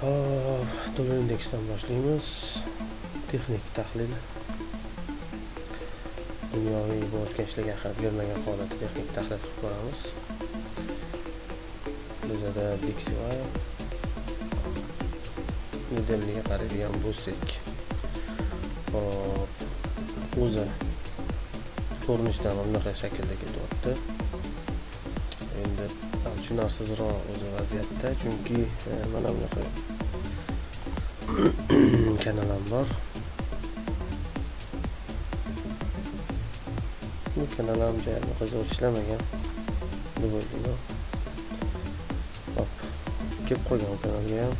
Dollar indeksdan boshlaymiz. Texnik tahlil. Dunyoviy bo'layotgan ishlarga ahamiyat bermagan holatda texnik tahlil qilib ko'ramiz. Bizda DXY modelga qaraydigan bo'lsak, o'zi ko'rinishdan bunaqa shaklda ketyapti. Endi tushunarsizroq o'zi vaziyatda, chunki mana bunaqa kanalim bor. Bu kanalim joyida zo'r ishlamagan deb o'ylayman. Hop, kelib qolgan kanalga ham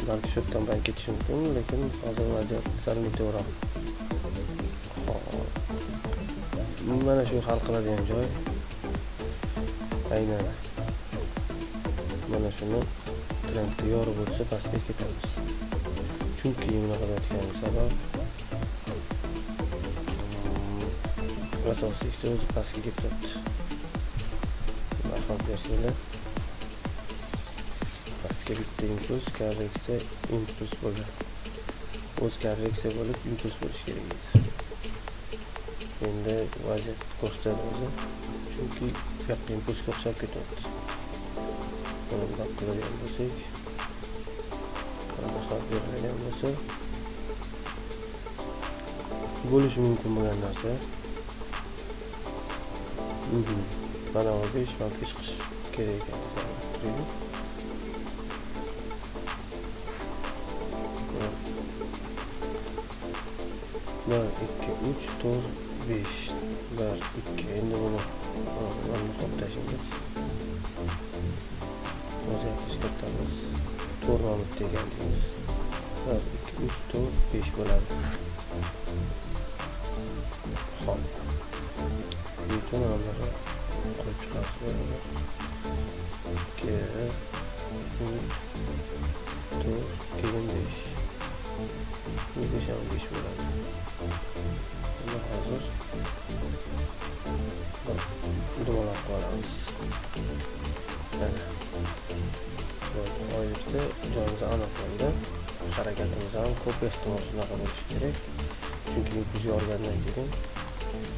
balki shu yerdan bayk ketishi mumkin, lekin hozir vaziyat sal meteoram. Mana shu hal qiladigan joy. Aynan mana shuni trendni yorib o'tsa pastga ketamiz. Chunki nima qilayotgan sabab asosiysi o'zi pastga ketyapti. Marhamat bersanglar. Pastga bitta impuls, korreksiya, impuls bo'ladi. O'z korreksiya bo'lib, impuls bo'lishi kerak edi. Endi vaziyat ko'rsatadi o'zi. Chunki bu yoqqa impulsga o'xshab ketyapti. Buni bunaqa qiladigan bo'lsak, xavf beriladigan bo'lsa, bo'lishi mumkin bo'lgan narsa. Mana bu 5 marta chiqish kerak ekan. 1, 2, 3, 4, 5. 1, 2. Endi buni qo'plashingiz. O'zgartirish kiritamiz. To'g'ri tegandingiz. 1, 2, 3, 4, 5 bo'ladi. Xo'p. Uchun onları qo'yib chiqamiz. 2, 3, 4, keyin 5. Bu 5 bo'ladi. Buni hozir dumalab qo'yamiz. Mana. Bu oylikda joyimiz aniq bo'ldi. Harakatimiz ham ko'p ehtimol shunaqa bo'lishi kerak. Chunki biz yorgandan keyin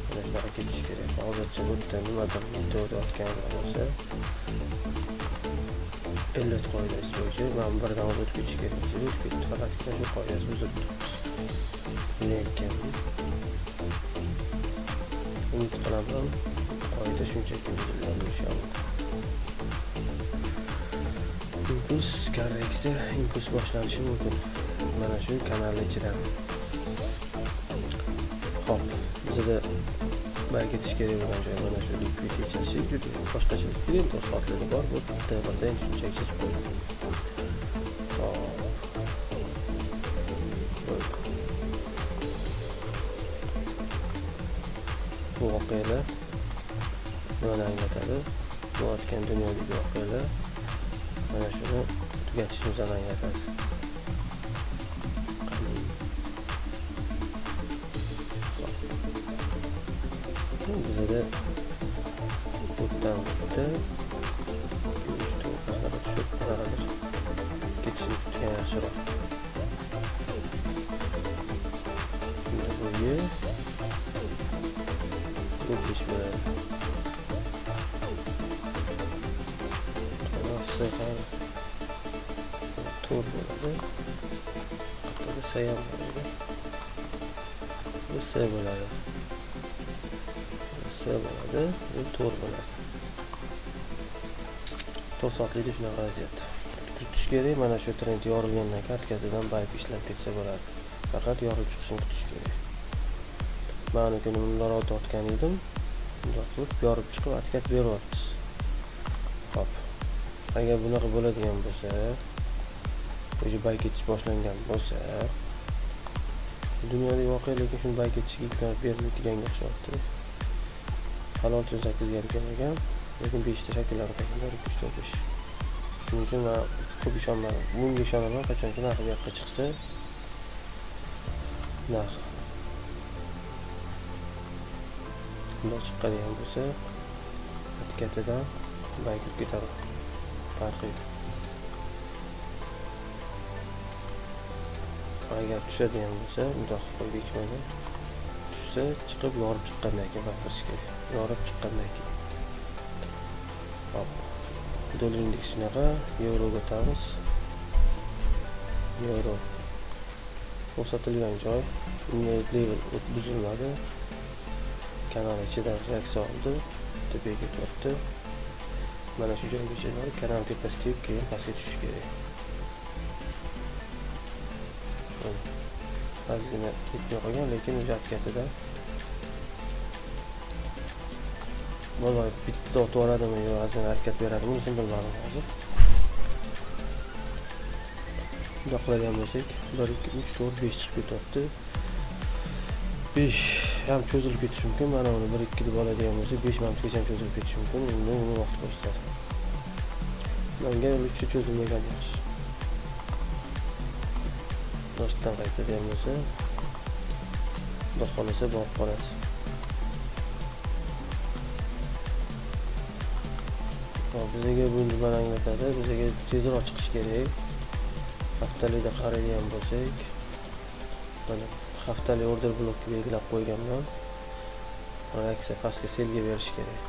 mana shunaqa ketish kerak. Hozircha bu yerda nimadir o'tayotgan bo'lsa, illat qoidasi bo'yicha mana birdan o'tib ketish kerak. O'tib ketdi, faqat shu qoidasi buzildi. Lekin umid qilaman, qoida shunchaki buzilgan bo'lishi mumkin. Impuls, korreksiya, impuls boshlanishi mumkin. Mana shu kanal ichidan. Hop, bizda bayk ketish kerak bo'lgan joy mana shu likvid yechilishi juda boshqacha likvid to'sqoqligi bor. Bu birdan shunchaki chizib qo'ydim. Bu voqealar nimani anglatadi? Bo'layotgan dunyodagi voqealar mana shuni tugatishimizni anglatadi. Bizda bundan o'tib to'g'riga tushib qoladi. Ketishni kutgan yaxshiroq. Bu ish bo'ladi. Sefar tur bo'ladi. Qatorda sayam bo'ladi. Bu say bo'ladi. Bo'ladi, tur bo'ladi. To'satlikda shunaqa vaziyat. Kutish kerak, mana shu trend yorilgandan keyin harakatidan bayk ishlab ketsa bo'ladi. Faqat yorilib chiqishini kutish kerak. Mana kuni bundan o'tayotgan edim. Bundoq qilib yorib chiqib harakat beryapti. Hop. Agar bunaqa bo'ladigan bo'lsa, o'sha bayk ketish boshlangan bo'lsa, dunyodagi voqea lekin shuni bayk ketishga imkoniyat bermaydiganga o'xshyapti. Halol 8 ga kelgan, lekin 5 ta shakllar taqimlar 3-5. Shuning uchun men ko'p ishonmadim. Bunga ishonaman, qachonki narx bu yoqqa chiqsa, narx bundoq chiqqanidan bo'lsa, harakatidan bayk ketadi. Farqi yo'q. agar tushadigan bo'lsa, bundoq qo'ydik mana. Tushsa, chiqib yorib chiqqandan keyin baqirish kerak. Yorib chiqqandan keyin. Hop. Dollar indeks shunaqa, yevroga o'tamiz. Yevro ko'rsatilgan joy level buzilmadi. Kanal ichidan reaksiya oldi, tepaga o'tdi. Mana shu joygacha borib, kanal tepasiga keyin pastga tushish kerak. Ozgina yetmay qolgan, lekin o'sha harakatida bo'lmay bitta o'tib oladimi yo ozgina harakat beradimi, o'zim bilmadim hozir. Bundoq qiladigan bo'lsak, 1 2 3 4 5 chiqib ketyapti. 5 ham cho'zilib ketishi mumkin. Mana uni 1 2 deb oladigan bo'lsak, 5 minutgacha ham cho'zilib ketishi mumkin. Endi uni vaqt ko'rsatadi. Menga 3 ta cho'zilmagan yaxshi. Boshdan qaytadigan bo'lsa, xudo xolasa borib qolasiz. Bizga bu nimani anglatadi? Bizga tezroq chiqish kerak. Haftalikda qaraydigan bo'lsak, mana haftalik order blokni belgilab qo'yganman. Reaksiya pastga selga berish kerak.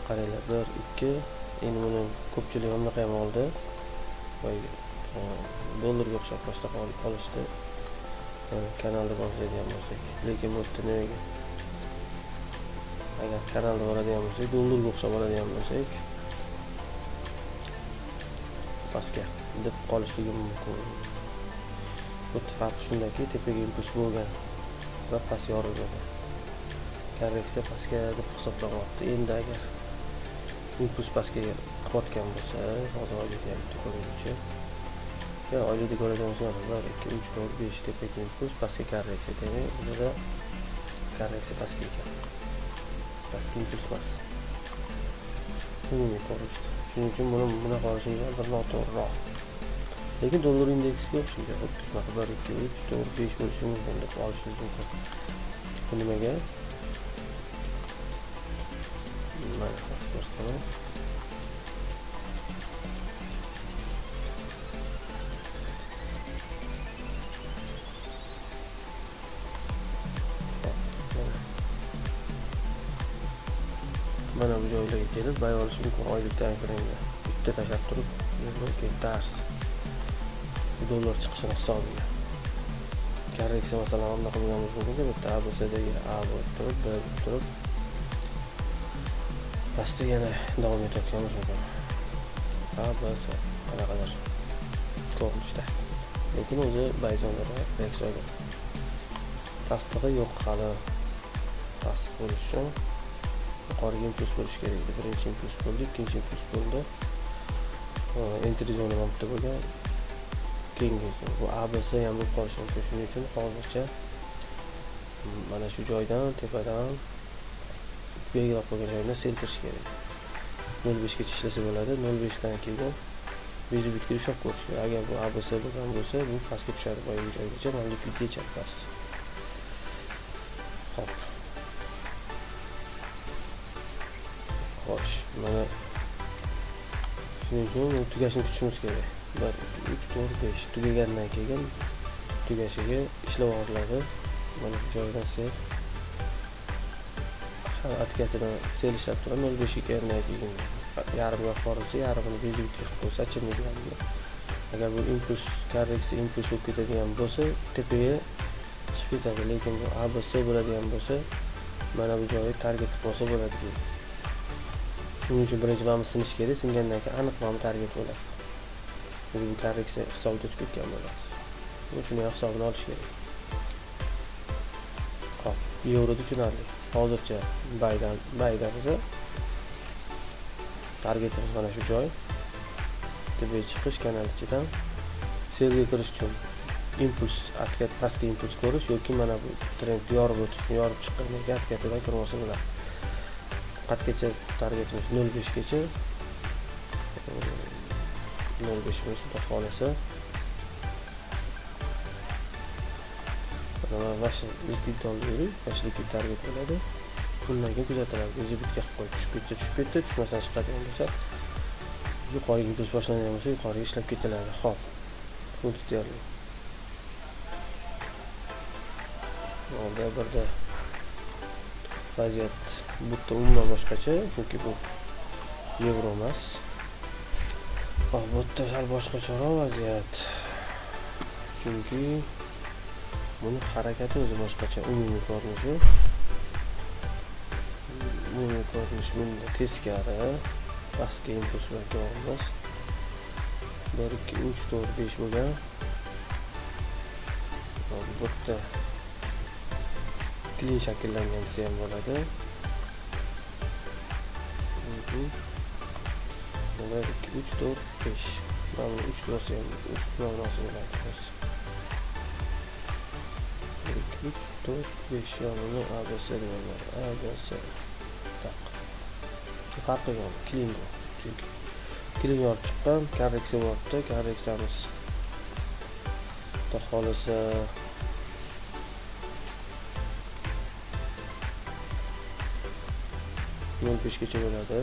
Qaranglar, 1 2. Endi buni ko'pchilik anaqa ham oldi. Voy, dollarga o'xshab boshqa qolishdi. Kanalda boradigan bo'lsak, lekin bu yerda nimaga? Agar kanalda boradigan bo'lsak, dollarga o'xshab oladigan bo'lsak, pastga deb qolishligi mumkin. Bu farqi shundaki, tepaga impuls bo'lgan va past yorilmagan. Korreksiya pastga deb hisoblanmoqda. Endi agar impuls pastga qotgan bo'lsa, hozir oylikda ham ko'ruvchi. Ya oylikda ko'radigan bo'lsa, 1 2 3 4 5 tepaga impuls, pastga korreksiya demak, bunda korreksiya pastga ekan. Pastga impuls emas. Buni ko'rishdi. Shuning uchun buni qolishimiz bir noto'g'riroq. Lekin dollar indeksiga o'xshaydi. Xuddi shunaqa 1 2 3 4 5 bo'lishi mumkin deb olishingiz mumkin. Bu nimaga? Mana ko'rsataman. Mana bu joylarga kelib bay olish mumkin oylik tankringda. Bitta tashlab turib, keyin dars. Dollar chiqishini hisobiga. Korreksiya masalan bunaqa bo'lganimiz mumkin. Bitta ABCdagi A bo'lib turib, pastda yana davom etayotganimiz mumkin. ABC qanaqadir ko'rinishda. Lekin o'zi bayzonlarda reaksiya olgan. Tasdig'i yo'q hali. Tasdiq bo'lish uchun yuqoriga impuls bo'lish kerak edi. Birinchi impuls bo'ldi, ikkinchi impuls bo'ldi. Entry zona ham bitta bo'lgan. Keyingi bu ABC ham bo'lib qolishi mumkin. Shuning uchun hozircha mana shu joydan tepadan belgilab qo'ygan joydan sel kirish kerak. 0.5 gacha ishlasa bo'ladi. 0.5 dan keyin bezubitga ushlab ko'rish kerak. Agar bu ABC bo'lgan bo'lsa, bu pastga tushadi boyagi joygacha, 0.2 gacha past. Hop. Xo'sh, mana shuning uchun tugashini kutishimiz kerak. 1 2 3 4 5 tugagandan keyin tugashiga ishlab yuboriladi. Mana bu joydan sel atkatidan sel ishlab turadi. 0.5 ga kelgandan keyin yarimga qorilsa, yarimini bezubitga qilib qo'ysa, chimilganida. Agar bu impuls korreksiya impuls bo'lib ketadigan bo'lsa, tepaga chiqib ketadi. Lekin bu ABC bo'ladigan bo'lsa, mana bu joyi target qilib olsa bo'ladi. Shuning uchun birinchi mana sinish kerak, singandan keyin aniq mana target bo'ladi. Chunki bu korreksiya hisobida o'tib ketgan bo'ladi. Shuni ham hisobini olish kerak. Hop, yevroda tushunarli. Hozircha baydan biza targetimiz mana shu joy. Tepaga chiqish kanal ichidan selga kirish uchun impuls, atkat pastga impuls ko'rish yoki mana bu trend yorib o'tish, yorib chiqqandan keyin atkatidan kirib olsa bo'ladi. Qatgacha targetimiz 0.5 gacha. 0.5 bo'lsa xohlasa. Mana vash likvid dollar, vash likvid target bo'ladi. Bundan keyin kuzatiladi. O'zi bitga qilib qo'yib tushib ketdi, tushmasdan chiqadigan bo'lsa, yuqoriga impuls boshlanadigan bo'lsa, yuqoriga ishlab ketiladi. Xo'p. Funt sterling. Onda birda vaziyat butda umuman boshqacha, chunki bu yevro emas. Bu yerda sal boshqacharoq vaziyat. Chunki buni harakati o'zi boshqacha, umumiy ko'rinishi. Umumiy ko'rinish bunda teskari, pastga impulslarga olmas. 1 2 3 4 5 bo'lgan. Bu yerda klin shakllangan ham bo'ladi. 1 2 3 4 5. Mana 3 dosi ham 3 ma'nosini aytamiz. 1 2 3 4 5 yomini ABC deyiladi. ABC. Tak. Farqi yo'q. Klin bu. Chunki klin yorib chiqqan, korreksiya bo'lyapti. Korreksiyamiz xudo xolisa 0.5 gacha bo'ladi.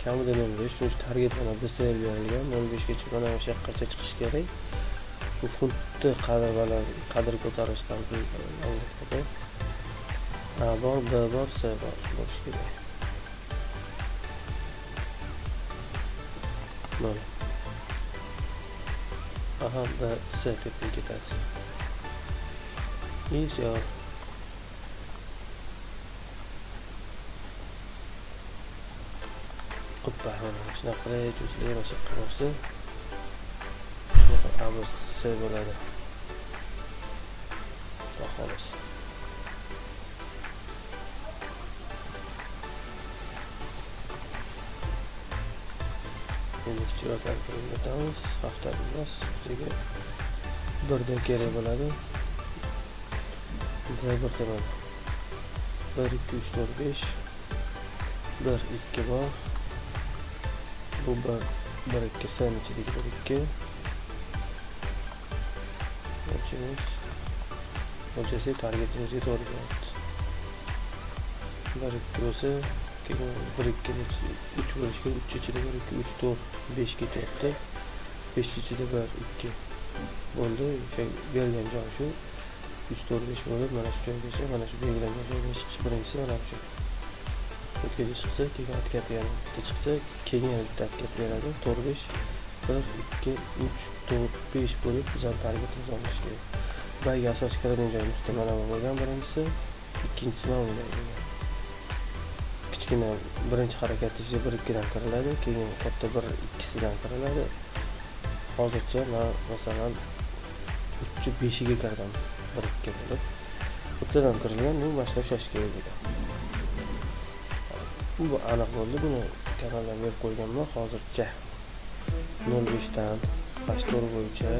Kamida 0.5, chunki target mana BCL berilgan 0.5 gacha mana o'sha yoqqacha chiqish kerak. Bu funtni qadr ko'tarishdan anglatadi. A bor, B bor, C bor bo'lishi kerak. Mana. Aha, B, C deb ketadi. И всё. Oppa, mana shunaqa cho'zilgan o'sha qilmoqchi. ABC bo'ladi. Xolos. Endi kichikroqlar bilan o'tamiz. Haftaligimiz bizga birda kerak bo'ladi. Bizga bir tomon 1 2 3 4 5 1 2 bor. Bu 1 2 sen ichidagi 1 2 o'lchasi targetimiz to'g'ri bo'lyapti. 1 2 bo'lsa, keyin 1 2 3 bo'lishga 3 ichida 1 2 3 4 5 ketyapti. 5 ichida 1 2 bo'ldi. O'sha berilgan joy shu 3 4 5 bo'lib, mana shu joygacha, mana shu belgilangan joyga chiqish birinchisi mana shu. O'tkazish chiqsa, keyin atkat yana chiqsa, keyin yana bitta atkat beradi. 4 5 1 2 3 4 5 bo'lib bizning targetimiz olish kerak. Bayga asos kiradigan joyimiz mana bu bo'lgan birinchisi, ikkinchisi mana bunday. Kichkina birinchi harakat ichiga 1 2 dan kiriladi, keyin katta 1 2 dan kiriladi. Hozircha masalan 3 5 ga kirdim. 1 2 bo'lib. O'tdan kirilgan, men boshqa ushlash kerak edi. Bu aniq bo'ldi. Buni kanalga berib qo'yganman hozircha. 0.5 dan 8 bo'yicha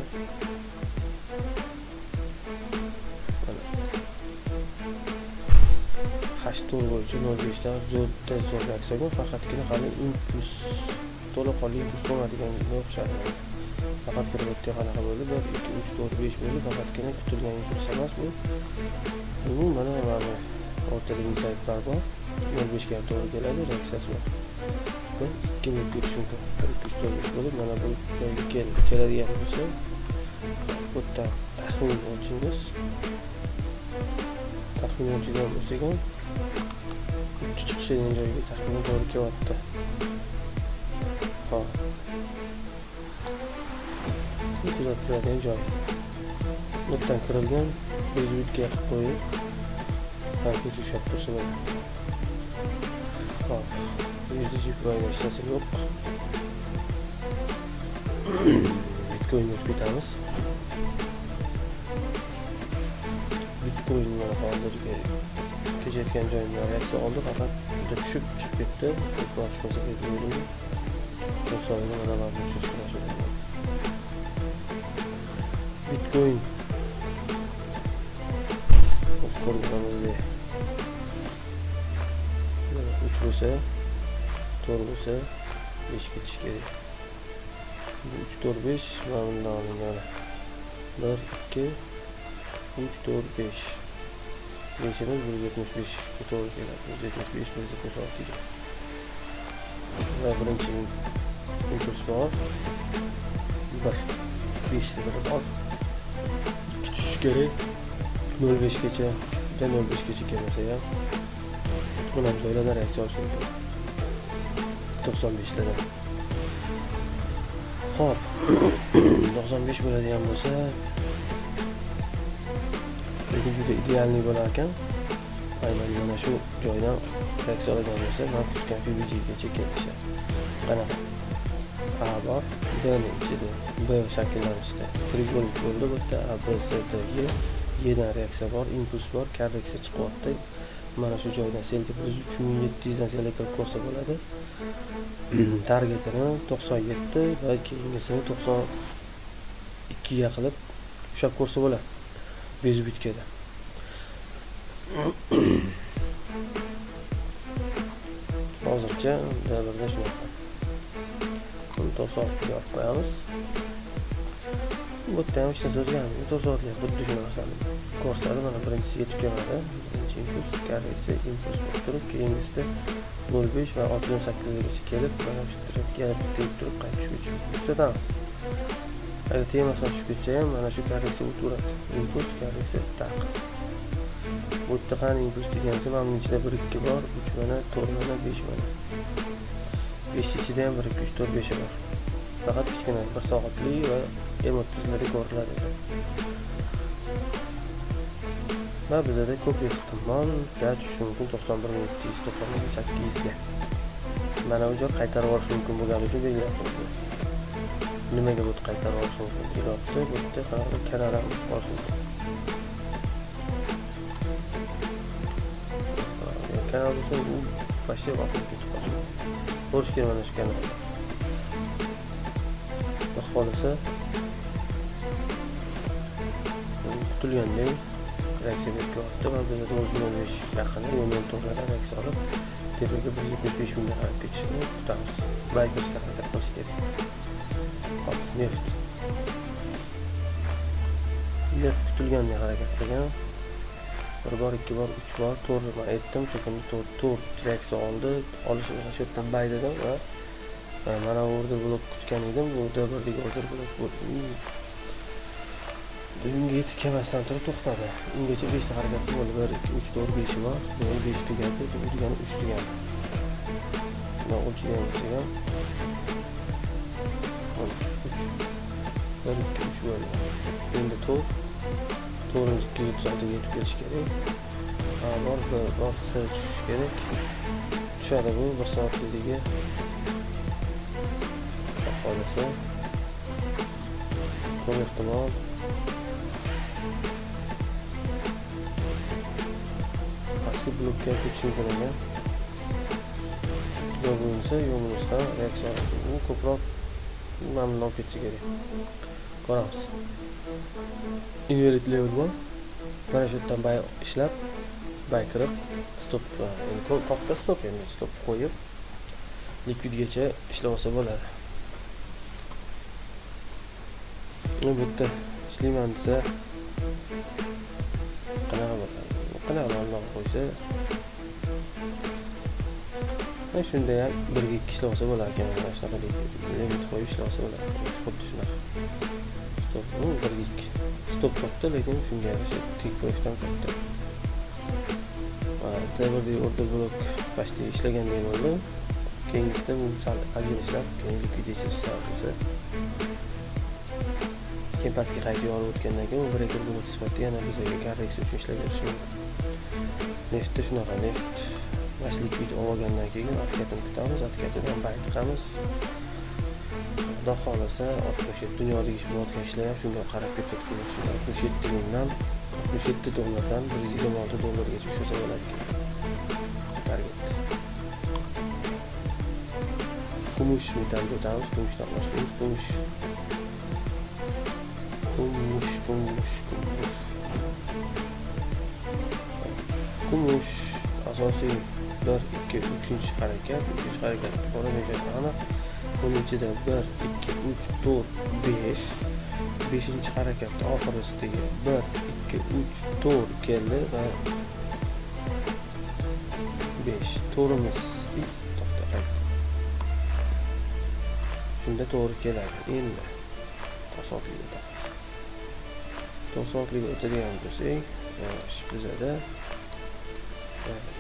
8 bo'yicha 0.5 dan zo'rda zo'rlaksagan faqatgina hali impuls to'liq qolgan impuls bo'lmadiganga o'xshadi. Faqat bir o'tga qanaqa bo'ldi? 1 2 3 4 5 bo'ldi. Faqatgina kutilgan impuls emas bu. Bu mana o'rtadagi saytlar bor. 0.5 ga to'g'ri keladi, reaksiyasi bor. 2 minutga tushunki 1 2 3 4 5 bo'lib mana bu joyga keladigan bo'lsa, bu yerda taxmin o'lchingiz. Taxmin o'lchigan bo'lsa ham 3 chiqishidan joyga taxmin to'g'ri kelyapti. Hop. Bu kuzatiladigan joy. O'tdan kirilgan bezbitga qilib qo'yib, tartib ushlab tursa bo'ladi. Hop. Bitcoin ishlasa yo'q. Bitcoin o'tib ketamiz. Bitcoin mana hozirgi kechayotgan joyimdan reaksiya oldi, faqat juda tushib chiqib ketdi. Boshqasi ketdi. To'songa mana buni tushish kerak. Bitcoin ko'rganimizdek 3 bo'lsa, 4 bo'lsa 5 ketish kerak. Bu 3 4 5 mana bundan olingan. 1 2 3 4 5. Beşimiz 175 to'g'ri keladi. 175 176 ga. Va birinchi impuls bor. 1 5 bor. Kutish kerak. 05 gacha, 05 gacha kelmasa ham buni ham joylardan reaksiya olish mumkin. 95 lardan. Xo'p, 95 bo'ladigan bo'lsa, lekin juda idealniy bo'lar ekan. Aynan mana shu joydan reaksiya oladigan bo'lsa, men kutgan PBG gacha kelishadi. Qanaqa? A bor, B ni ichida, B shakllanishda. Trigonometrik bo'ldi bu yerda A, B, C, D, E. Yedan reaksiya bor, impuls bor, korreksiya chiqyapti. Mana shu joydan selektor 3700 dan selektor ko'rsa bo'ladi. Targetini 97 va keyingisini 92 ga qilib ushlab ko'rsa bo'ladi. Bezbitkada. Hozircha davrda shunaqa. Buni 4 soatga olib qo'yamiz. Bu yerda ham hech narsa o'zgarmaydi. 4 soatga xuddi shu narsani ko'rsatadi. Mana birinchisiga tugamadi. Birinchi impuls, korreksiya, impuls bo'lib turib, keyingisida 05 va 68 gacha kelib, mana shu trendga tegib turib qaytishga ko'rsatamiz. Agar tegmasdan tushib ketsa ham mana shu korreksiya o'taveradi. Impuls, korreksiya, taq. Bu yerda qani impuls degancha mana bunun ichida 1 2 bor, 3 mana, 4 mana, 5 mana. 5 ichida ham 1 2 3 4 5 bor. Faqat kichkina 1 soatlik va M30'larda ko'riladi. Va bizda ko'p ehtimol tushishi mumkin 91798 ga. Mana bu joy qaytarib olish mumkin bo'lgani uchun belgilab qo'ydim. Nimaga bu qaytarib olish mumkin deyapti? Bu yerda qanaqa kanal ham bor mumkin. Kanal bo'lsa u boshqa vaqtga ketib qolishi. Bo'lish kerak mana shu kanal. Xohlasa kutilganday reaksiya berib ko'rdi va bizda 95 yaqinda yo'ldan to'g'ridan reaksiya olib tepaga 175 mingga qarab ketishini kutamiz. Baytirishga harakat qilish kerak. Hop, neft kutilganday harakat qilgan. 1 bor, 2 bor, 3 bor, 4 men aytdim, shekilli 4 reaksiya oldi. Olish shu yerdan baydadan va mana bu yerda blok kutgan edim. Bu yerda birdek hozir blok bo'ldi. Bunga yetib kelmasdan turib to'xtadi. Ungacha 5 ta harakat bo'ldi. 1 2 3 4 5 bor. Bu 5 tugadi, bu degani 3 tugadi. Mana o'lchagan bo'lsa 1 2 3 bo'ldi. Endi 4 236 ga yetib kelish kerak. A bor, B bor, C tushish kerak. Tushadi bu 1 soatligi. Xohlasa ko'p ehtimol pastki blokka ketishi mumkin ekan. Yo bo'lsa, yo bo'lsa reaksiya u ko'proq mamnun ketishi kerak. Ko'ramiz. Inverted level bor. Mana shu yerdan bay ishlab, bay kirib, stop, endi katta stop, endi stop qo'yib likvidgacha ishlasa bo'ladi. Bu yerda ishlayman desa qanaqa bo'ladi? Qanaqa ma'lumot qo'ysa mana shunda ham 1 ga 2 ishlasa bo'lar ekan. Mana shunaqa limit qo'yib ishlasa bo'ladi. Xuddi shunaqa. Stop, bu 1 ga 2. Stop katta, lekin shunga yarasha tik qo'yishdan katta. Davrda o'rta blok pastda ishlaganday bo'ldi. Keyingisida bu sal ozgina ishlab, keyin likvidgacha ishlasa keyin pastga qaytib yorib o'tgandan keyin breaker blok sifatida yana bizga korreksiya uchun ishlab berishi mumkin. Neftda shunaqa, neft mana likvid olgandan keyin otkatini kutamiz, otkatidan bay chiqamiz. Xudo xohlasa 67 dunyodagi ishbilotka ishlayap, shunga qarab ketayotgan 67 mingdan 67 dollardan 126 dollargacha tushsa bo'ladi. Target. Kumush metalga o'tamiz, kumushdan boshlaymiz. Kumush asosiy 1 2 3 harakat, 3 harakat ko'rinishi aniq. Bunun ichida 1 2 3 4 5 5-chi harakat oxirisidagi 1 2 3 4 keldi va 5 to'rimiz to'xta. Shunda to'g'ri keladi. Endi to'satligiga o'tadigan bo'lsak Yosh, bizada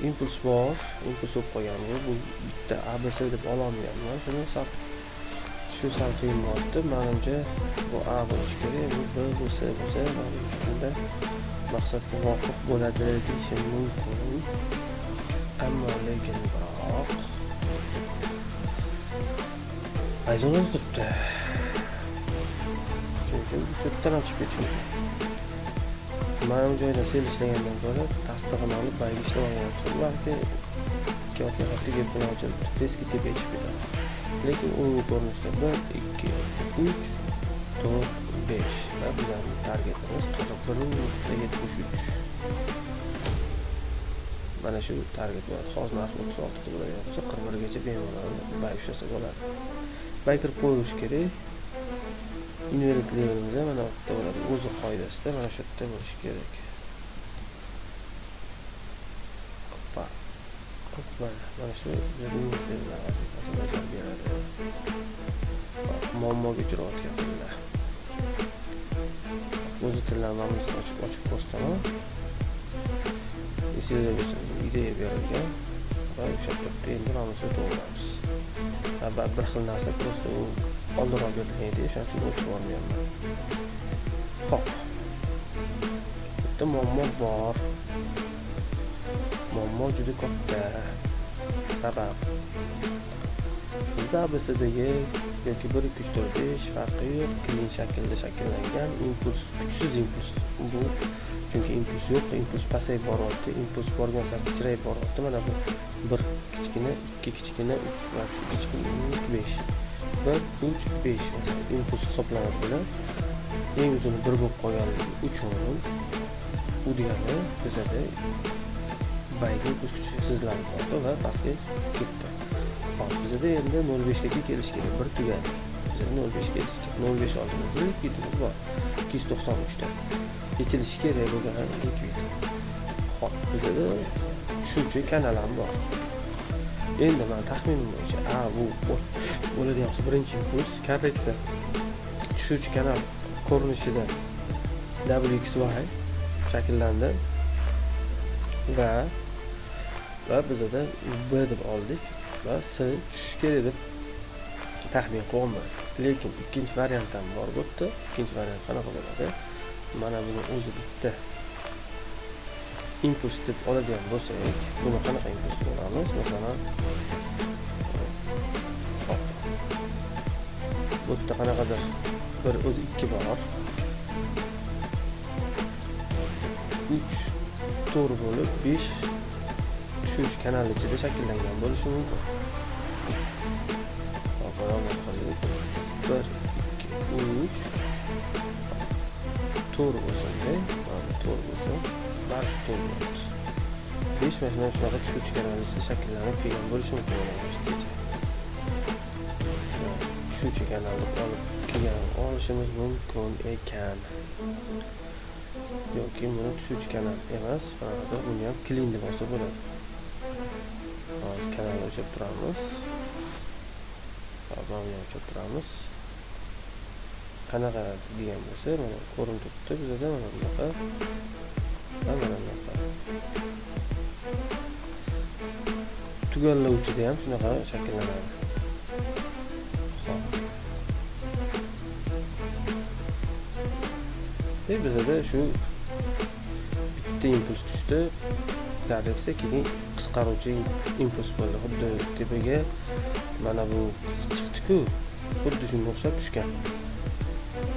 impuls bor, impuls bo'lib qolgan bu bitta ABC deb ololmayapman. Shuni shu sal qiyin bo'lyapti. Menimcha bu A bo'lishi kerak, bu B, bu C bo'lsa, shunda maqsadga muvofiq bo'ladi deyishim mumkin. Ammo lekin biroq ayzonimiz turibdi. Shuning uchun shu yerdan ochib ketishim kerak. Mana bu joyda sel ishlagandan ko'ra tasdig'ini olib bayga ishlamayapti. Balki 2 hafta gap bilan ochilib tezki tepa ichib ketadi. Lekin umumiy ko'rinishda 1, 2, 3, 4, 5 va bizning targetimiz 41.73. Mana shu target bo'ladi. Hozir narxi 36 bo'layapsa 41 gacha bemalol bay ushlasa bo'ladi. Bay kirib qo'yish kerak. Inverted levelimiz mana bu yerda bo'ladi. O'zi qoidasida mana shu yerda bo'lishi kerak. Mana shu inverted levellar vazifasini bajarib beradi. Muammoga uchrayotganlar. O'zi tillarni ochib ko'rsataman. Ideya berilgan va o'sha yerda endi namusni to'g'ramiz. Bir xil narsa просто oldinroq berilgan edi, shuning uchun o'chib olmayapman. Xo'p. Bitta muammo bor. Muammo juda katta. Sabab bizda ABCdagi yoki 1, 2, 3, 4, 5 farqi yo'q. Klin shaklda shakllangan impuls, kuchsiz impuls bu. Chunki impuls yo'q, impuls pasayib boryapti, impuls borgan sari kichrayib boryapti. Mana bu 1 kichkina, 2 kichkina, 3 va kichkina, 5. 1, 3, 5 impuls hisoblanadi bilan eng uzuni 1 bo'lib qolganligi uchun u degani bizada bayga impuls kuchi sizlanib qoldi va pastga ketdi. Hop, bizada endi 0.5 gacha kelish kerak. Bir tugadi. Bizada 0.5 kelish kerak. 0.5 oldimizda likvidimiz bor. 293 ta. Yetilishi kerak bo'lgan likvid. Hop, bizada tushuvchi kanal ham bor. Endi men taxminim bo'yicha bu bo'ladigan bo'lsa birinchi impuls korreksiya tushuvchi kanal ko'rinishida WXY shakllandi va bizada B deb oldik va C tushishi kerak deb taxmin qilganman. Lekin ikkinchi variant ham bor bu yerda. Ikkinchi variant qanaqa bo'ladi? Mana buni o'zi bitta impuls deb oladigan bo'lsak, buni qanaqa impuls deb olamiz? Masalan, bu yerda qanaqadir bir o'zi 2 bor. 3 to'g'ri bo'lib 5 tushish kanali ichida shakllangan bo'lishi mumkin. Hop, bir, 2, 3 to'g'ri bo'lsa-da, to'g'ri bo'lsa, barcha to'g'ri bo'ladi. 5 mana shunaqa tushuvchi kanalda shakllanib kelgan bo'lishi mumkin bo'ladi. Tushuvchi kanalni olib kelgan olishimiz mumkin ekan. Yoki buni tushuvchi kanal emas, faqat buni ham clean deb olsa bo'ladi. Hozir kanalni o'chirib turamiz. Hop, buni o'chirib turamiz. Qanaqa degan bo'lsa, mana ko'rinib turibdi bizda mana bunaqa. Mana bunaqa. Tugallovchida ham shunaqa shakllanadi. Xo'p. Bizda shu bitta impuls tushdi. Korreksiya keyin qisqaruvchi impuls bo'ldi. Xuddi tepaga mana bu chiqdi-ku, xuddi shunga o'xshab tushgan.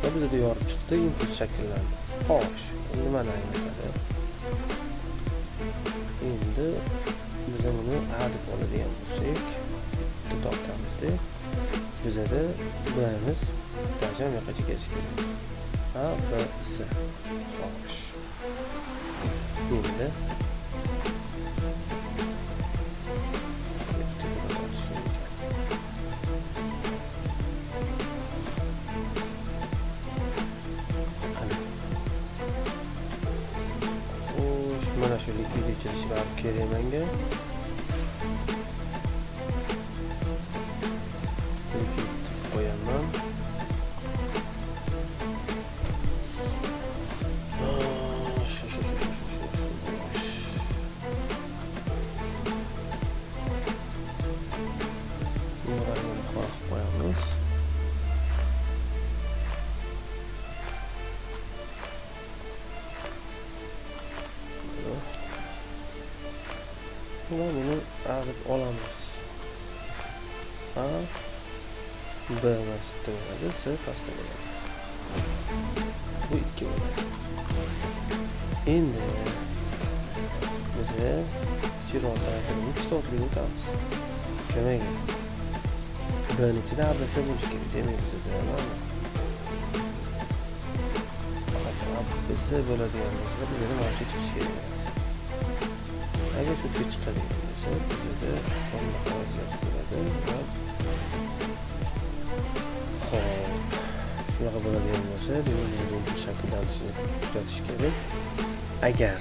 Va bizda yorib chiqdi, impuls shakllandi. Xo'sh, endi mana aytadi. Endi biz buni A deb oladigan bo'lsak, bitta tortamizda bizda bilamiz, qancha yoqqacha kelishi kerak. A, B, C. Xo'sh. Endi mana shu likvid ichilishi baribir kerak menga. Likvid qo'yaman. va meni A deb olamiz. A B mastda bo'ladi, S pastda bo'ladi. Bu 2 bo'ladi. Endi biz chiroqlarni hisoblayib o'tamiz. Demak, B'ning ichida ABC bo'lishi kerak. Demak, bizda mana ABC bo'ladigan bo'lsa, bizga mana shu chiqish kerak. Agar shuga chiqadigan bo'lsa, bizda bunday vaziyat bo'ladi va xo'p, shunaqa bo'ladigan bo'lsa, demak, bu shakllanishini kuzatish kerak. Agar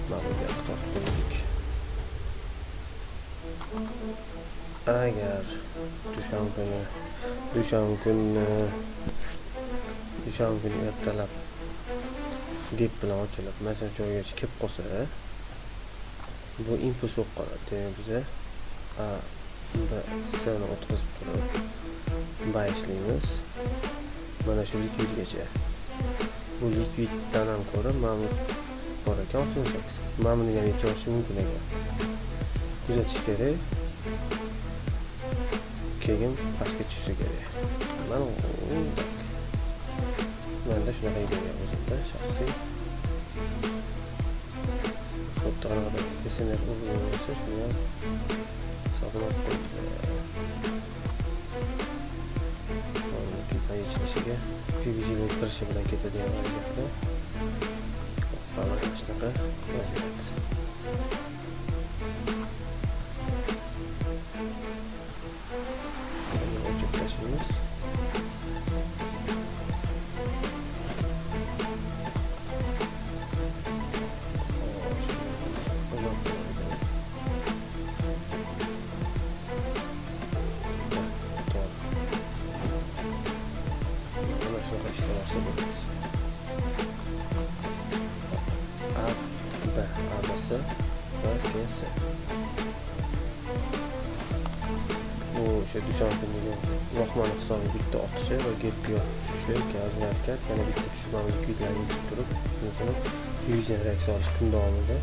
mana bu yoqqa qo'ydik. Agar dushanba kuni ertalab gap bilan ochilib, masalan, joygacha kelib qolsa, bu impuls bo'lib qoladi. Demak, biza A, B, S'ni o'tkazib turib, ishlaymiz. Mana shu likvidgacha. Bu likviddan ham ko'ra ma'lum bor ekan, o'tsangiz. Ma'lumni ham yechishi mumkin ekan. Kuzatish kerak. Keyin pastga tushishi kerak. Mana menda shunaqa ideya o'zimda shaxsiy. Fotolarga SMS bo'lsa, shuni ham hisoblab qo'ydim. Yechilishiga PVG'ning kirishi bilan ketadigan vaziyatda mana shunaqa vaziyat. O'chib tashlaymiz. Bu dushanba kuniga Rahmon hisobi bitta otishi va gap yo'qishi gazli harakat, yana bitta tushirmali likvidlarni yechib turib, o'zini fuzion reaksiya olish kun davomida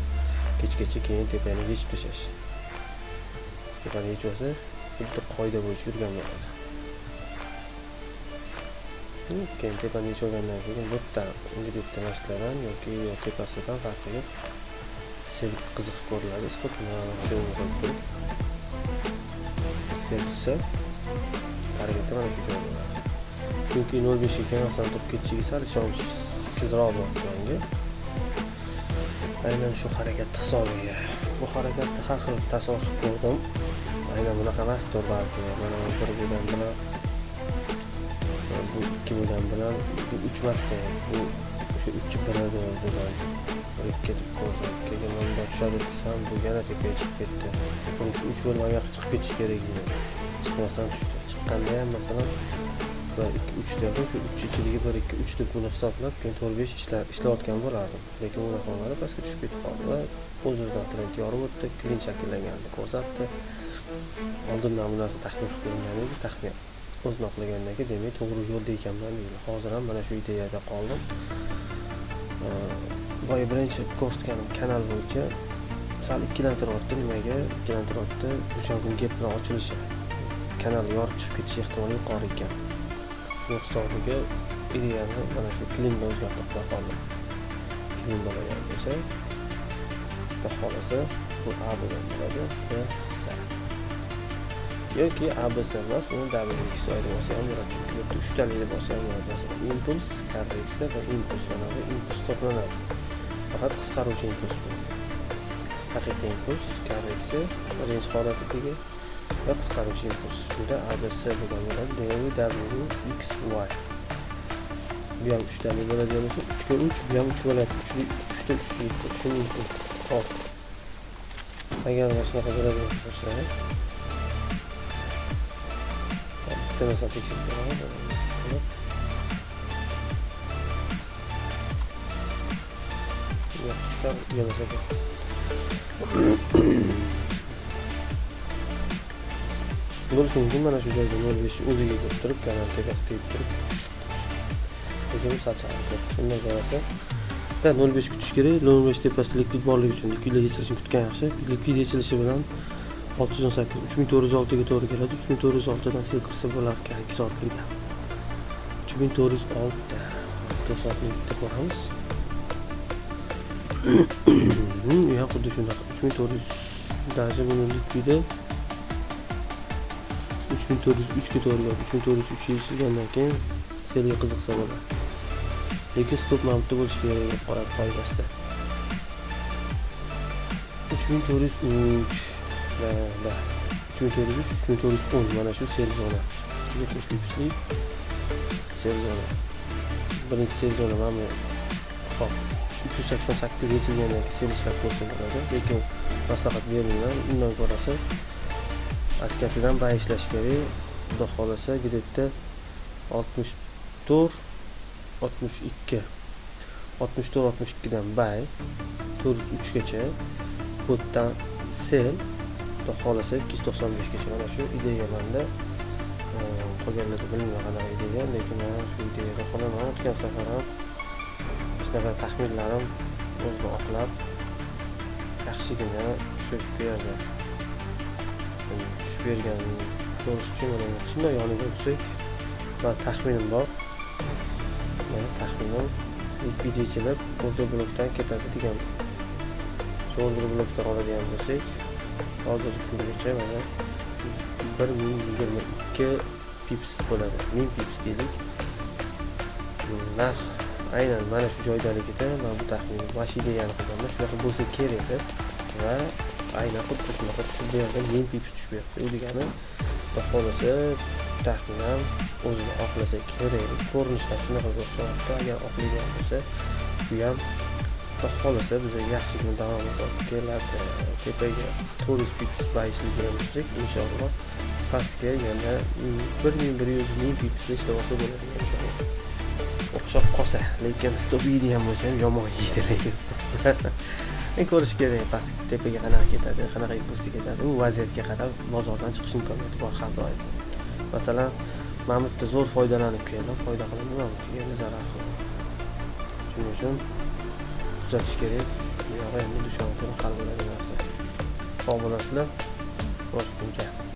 kechgacha keyin tepani yechib tashlash. Tepani yechib olsa, bitta qoida bo'yicha yurgan bo'ladi. Keyin tepani yechib olgandan keyin bitta bitta mashqlardan yoki tepasidan farqli selib qiziq ko'riladi. Stopni qo'yib turib Sertsa harakatda mana shu joyda bo'ladi. Chunki 0.5 ga kelmasdan turib ketishiga sal ishonch sizroq bo'lganga. Aynan shu harakat hisobiga. Bu harakatni har xil tasavvur qilib ko'rdim. Aynan bunaqa emasdir balki. Mana bir bo'lgan bilan bu 2 bo'lgan bilan bu 3 emasdi. Bu o'sha 3 birada bo'lgan. Ketib ko'rdim. Keyin bunda tushadi desam, bu yana tepaga chiqib ketdi. 3 bo'lmagan chiqib ketish kerak edi. Chiqmasdan tushdi. Chiqqanda ham masalan 1 2 3 dedim, shu 3 ichidagi 1 2 3 deb buni hisoblab, keyin 4 5 ishlayotgan bo'lardim. Lekin uni qolmadi, pastga tushib ketib qoldi va o'z-o'zidan trend yorib o'tdi, klin shakllanganini ko'rsatdi. Oldindan bu narsa taxmin qilingan edi, taxmin o'znoqlagandan keyin demak to'g'ri yo'lda ekanman deydi. Hozir ham mana shu ideyada qoldim. Boya birinchi ko'rsatganim kanal bo'yicha sal ikkilantiryapti. Nimaga ikkilantiryapti? O'sha kun gap bilan ochilishi, kanal yorib chiqib ketish ehtimoli yuqori ekan. Shu hisobiga ideyani mana shu klinga o'zgartirib qoldim. Klin bo'lgan bo'lsa, xohlasa bu A bo'lgan bo'ladi va S. Yoki ABC emas, uni WX ayirib olsa ham bo'ladi. Chunki bu 3 talikda bo'lsa ham bo'ladi. Masalan, impuls, korreksiya va impuls bo'ladi. Impuls hisoblanadi. Faqat qisqaruvchi impuls bu. Haqiqiy impuls, korreksiya, birinchi holatdagi va qisqaruvchi impuls. Shunda ABC bo'lgan bo'ladi. Demak, WX, Y. Bu ham 3 talik bo'ladigan bo'lsa, 3 ga 3, bu ham 3 bo'ladi. 3 ta 3 shuni mumkin. Hop. Agar mana shunaqa bo'ladigan bo'lsa, bitta narsa tekshirib ko'raman. Bo'lishi mumkin, mana shu joyda 0.5 o'ziga kelib turib, kanal tepasida turib o'zini sachadi. Shunday qarasa, 0.5 kutish kerak. 0.5 tepasida likvid borligi uchun likvidlar yechilishini kutgan yaxshi. Likvid yechilishi bilan 618 3406 ga to'g'ri keladi. 3406 dan sel kirsa bo'lar ekan 2 soat birga. 3406 2 soatni bitta ko'ramiz. Ya xuddi shunaqa 3400 даже buni likvidi 3403 ga to'g'ri keladi. 3403 yechilgandan keyin selga qiziqsa bo'ladi. Lekin stop mavjud bo'lishi kerak deb qarab qoidasida. 3403 va 3410 mana shu sel zona. 70 pipslik sel zona. Birinchi sel zona mana hop 388 yechilgandan keyin sel ishlab ko'rsa bo'ladi. Lekin maslahat berilgan. Undan ko'rasa atkatidan bay ishlash kerak. Xudo xolasa gidetda 64 62 dan bay 403 gacha bu yerdan sel xudo xolasa 295 gacha mana shu ideya menda qolganlarda bilmagan ideya, lekin men shu ideyada qolaman. O'tgan safar ham shunaqa taxminlarim o'zini oqlab yaxshigina tushib berdi. Tushib bergan ko'rish uchun mana shunday yoniga o'tsak va taxminim bor. Taxminan likvid yechilib order blokdan ketadi degan. Shu order blokdan oladigan bo'lsak, hozirgi kungacha mana 1022 pips bo'ladi. 1000 pips deylik. Narx aynan mana shu joydaligida men bu taxminim mashina yana qilganman. Shunaqa bo'lsa kerak edi va aynan xuddi shunaqa tushib berdim. 1000 pips tushib berdi. U degani xohlasa taxminan o'zini oqlasa kerak. Ko'rinishlar shunaqa o'xshayapti. Agar oqlagan bo'lsa, bu ham xohlasa biz yaxshigina davom etib keladi. Tepaga 400 pips bayishligini bo'lsak, inshaalloh pastga yana 1100 pipsli ishlasa bo'ladi inshaalloh. O'xshab qolsa, lekin stop yeydigan bo'lsa ham yomon yeydi lekin. Men ko'rish kerak past tepaga qanaqa ketadi, qanaqa pastga ketadi. U vaziyatga qarab bozordan chiqish imkoniyati bor har doim. Masalan, men bu yerda zo'r foydalanib keldim, foyda qilaman, endi zarar qilaman. Shuning uchun tuzatish kerak. Bu yo'q endi dushman qilib qolgan narsa. Sog' bo'lasizlar. Boshqacha